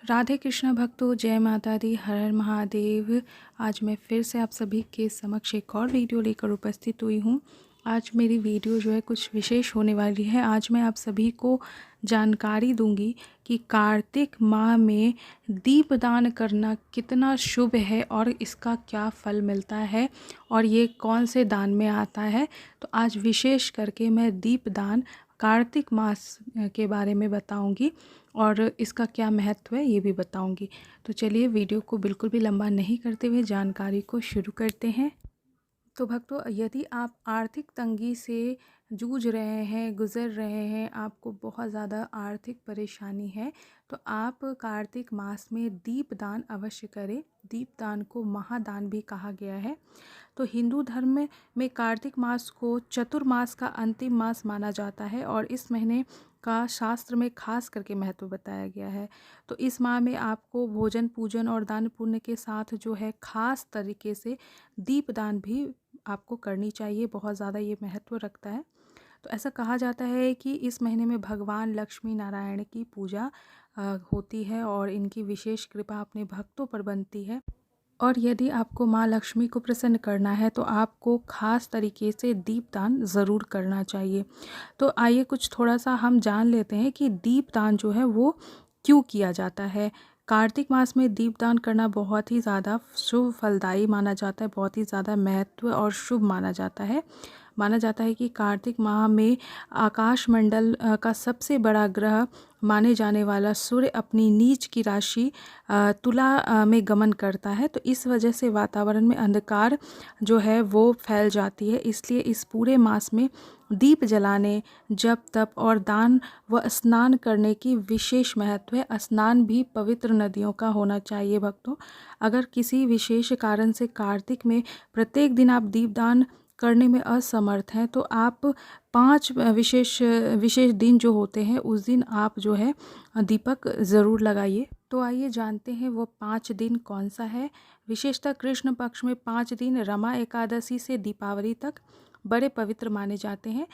राधे कृष्ण भक्तों, जय माता दी, हर हर महादेव। आज मैं फिर से आप सभी के समक्ष एक और वीडियो लेकर उपस्थित हुई हूँ। आज मेरी वीडियो जो है कुछ विशेष होने वाली है। आज मैं आप सभी को जानकारी दूंगी कि कार्तिक माह में दीपदान करना कितना शुभ है और इसका क्या फल मिलता है और ये कौन से दान में आता है। तो आज विशेष करके मैं दीपदान कार्तिक मास के बारे में बताऊंगी और इसका क्या महत्व है ये भी बताऊंगी। तो चलिए वीडियो को बिल्कुल भी लंबा नहीं करते हुए जानकारी को शुरू करते हैं। तो भक्तों, यदि आप आर्थिक तंगी से जूझ रहे हैं, गुज़र रहे हैं, आपको बहुत ज़्यादा आर्थिक परेशानी है, तो आप कार्तिक मास में दीपदान अवश्य करें। दीपदान को महादान भी कहा गया है। तो हिंदू धर्म में कार्तिक मास को चतुर्मास का अंतिम मास माना जाता है और इस महीने का शास्त्र में खास करके महत्व बताया गया है। तो इस माह में आपको भोजन, पूजन और दान पुण्य के साथ जो है खास तरीके से दीपदान भी आपको करनी चाहिए। बहुत ज़्यादा ये महत्व रखता है। तो ऐसा कहा जाता है कि इस महीने में भगवान लक्ष्मी नारायण की पूजा होती है और इनकी विशेष कृपा अपने भक्तों पर बनती है। और यदि आपको माँ लक्ष्मी को प्रसन्न करना है तो आपको खास तरीके से दीपदान ज़रूर करना चाहिए। तो आइए कुछ थोड़ा सा हम जान लेते हैं कि दीपदान जो है वो क्यों किया जाता है। कार्तिक मास में दीपदान करना बहुत ही ज़्यादा शुभ फलदायी माना जाता है, बहुत ही ज़्यादा महत्व और शुभ माना जाता है। माना जाता है कि कार्तिक माह में आकाशमंडल का सबसे बड़ा ग्रह माने जाने वाला सूर्य अपनी नीच की राशि तुला में गमन करता है। तो इस वजह से वातावरण में अंधकार जो है वो फैल जाती है। इसलिए इस पूरे मास में दीप जलाने, जप तप और दान व स्नान करने की विशेष महत्व है। स्नान भी पवित्र नदियों का होना चाहिए भक्तों। अगर किसी विशेष कारण से कार्तिक में प्रत्येक दिन आप दीपदान करने में असमर्थ हैं तो आप 5 विशेष दिन जो होते हैं उस दिन आप जो है दीपक ज़रूर लगाइए। तो आइए जानते हैं वो 5 दिन कौन सा है। विशेषतः कृष्ण पक्ष में 5 दिन रमा एकादशी से दीपावली तक बड़े पवित्र माने जाते हैं।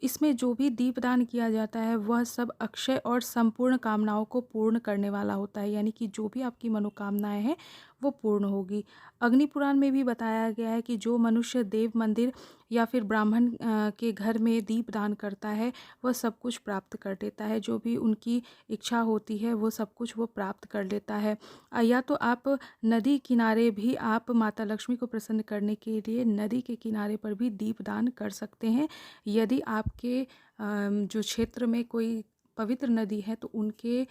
इसमें जो भी दीपदान किया जाता है वह सब अक्षय और संपूर्ण कामनाओं को पूर्ण करने वाला होता है, यानी कि जो भी आपकी मनोकामनाएं हैं वो पूर्ण होगी। अग्नि पुराण में भी बताया गया है कि जो मनुष्य देव मंदिर या फिर ब्राह्मण के घर में दीपदान करता है वह सब कुछ प्राप्त कर लेता है। जो भी उनकी इच्छा होती है वो सब कुछ वो प्राप्त कर लेता है। या तो आप नदी किनारे भी आप माता लक्ष्मी को प्रसन्न करने के लिए नदी के किनारे पर भी दीपदान कर सकते हैं। यदि आपके जो क्षेत्र में कोई पवित्र नदी है तो उनके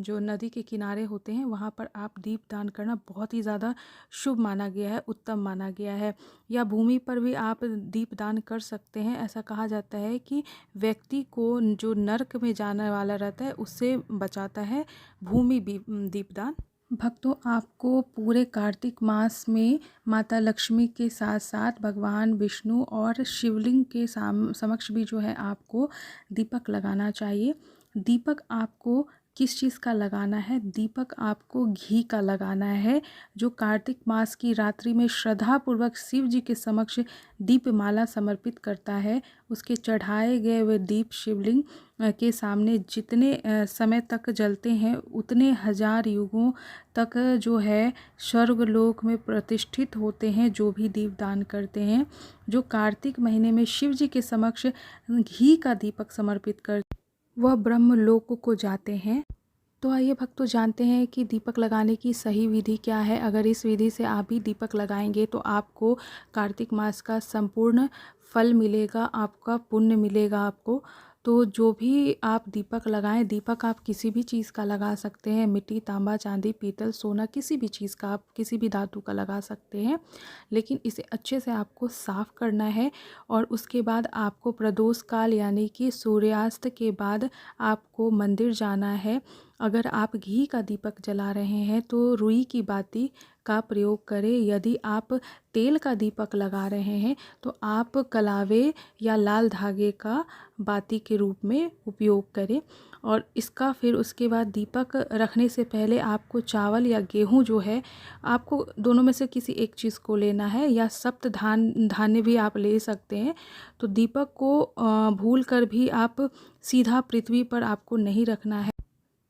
जो नदी के किनारे होते हैं वहाँ पर आप दीपदान करना बहुत ही ज़्यादा शुभ माना गया है, उत्तम माना गया है। या भूमि पर भी आप दीपदान कर सकते हैं। ऐसा कहा जाता है कि व्यक्ति को जो नरक में जाने वाला रहता है उससे बचाता है भूमि दीपदान। भक्तों, आपको पूरे कार्तिक मास में माता लक्ष्मी के साथ साथ भगवान विष्णु और शिवलिंग के समक्ष भी जो है आपको दीपक लगाना चाहिए। दीपक आपको किस चीज़ का लगाना है? दीपक आपको घी का लगाना है। जो कार्तिक मास की रात्रि में श्रद्धापूर्वक शिव जी के समक्ष दीपमाला समर्पित करता है, उसके चढ़ाए गए हुए दीप शिवलिंग के सामने जितने समय तक जलते हैं उतने हजार युगों तक जो है स्वर्गलोक में प्रतिष्ठित होते हैं। जो भी दीपदान करते हैं, जो कार्तिक महीने में शिव जी के समक्ष घी का दीपक समर्पित कर वह ब्रह्मलोक को जाते हैं। तो आइए भक्तों जानते हैं कि दीपक लगाने की सही विधि क्या है। अगर इस विधि से आप भी दीपक लगाएंगे तो आपको कार्तिक मास का संपूर्ण फल मिलेगा, आपका पुण्य मिलेगा आपको। तो जो भी आप दीपक लगाएं, दीपक आप किसी भी चीज़ का लगा सकते हैं, मिट्टी, तांबा, चांदी, पीतल, सोना, किसी भी चीज़ का, आप किसी भी धातु का लगा सकते हैं। लेकिन इसे अच्छे से आपको साफ़ करना है और उसके बाद आपको प्रदोष काल यानी कि सूर्यास्त के बाद आपको मंदिर जाना है। अगर आप घी का दीपक जला रहे हैं तो रुई की बाती का प्रयोग करें। यदि आप तेल का दीपक लगा रहे हैं तो आप कलावे या लाल धागे का बाती के रूप में उपयोग करें। और इसका फिर उसके बाद दीपक रखने से पहले आपको चावल या गेहूं जो है, आपको दोनों में से किसी एक चीज़ को लेना है, या सप्त धान्य भी आप ले सकते हैं। तो दीपक को भूल कर भी आप सीधा पृथ्वी पर आपको नहीं रखना है।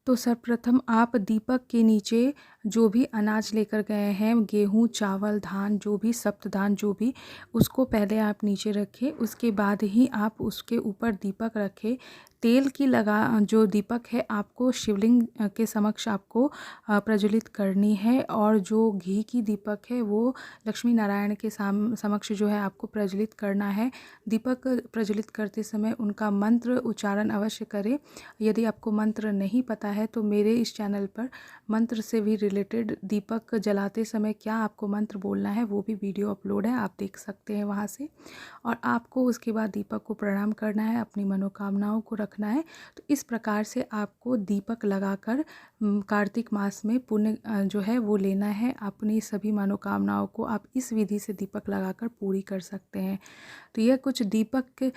तो सर्वप्रथम आप दीपक के नीचे जो भी अनाज लेकर गए हैं, गेहूँ, चावल, धान, जो भी सप्तधान जो भी, उसको पहले आप नीचे रखें। उसके बाद ही आप उसके ऊपर दीपक रखें। तेल की जो दीपक है आपको शिवलिंग के समक्ष आपको प्रज्वलित करनी है, और जो घी की दीपक है वो लक्ष्मी नारायण के समक्ष जो है आपको प्रज्वलित करना है। दीपक प्रज्वलित करते समय उनका मंत्र उच्चारण अवश्य करें। यदि आपको मंत्र नहीं पता है तो मेरे इस चैनल पर मंत्र से भी रिलेटेड दीपक जलाते समय क्या आपको मंत्र बोलना है वो भी वीडियो अपलोड है, आप देख सकते हैं वहाँ से। और आपको उसके बाद दीपक को प्रणाम करना है, अपनी मनोकामनाओं को रखना है। तो इस प्रकार से आपको दीपक लगाकर कार्तिक मास में पुण्य जो है वो लेना है। अपनी सभी मनोकामनाओं को आप इस विधि से दीपक लगाकर पूरी कर सकते हैं। तो यह कुछ दीपक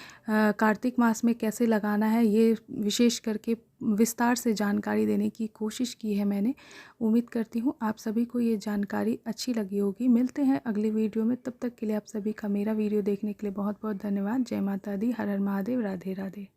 कार्तिक मास में कैसे लगाना है ये विशेष करके विस्तार से जानकारी देने की कोशिश की है मैंने। उम्मीद करती हूँ आप सभी को ये जानकारी अच्छी लगी होगी। मिलते हैं अगली वीडियो में, तब तक के लिए आप सभी का मेरा वीडियो देखने के लिए बहुत बहुत धन्यवाद। जय माता दी, हर हर महादेव, राधे राधे।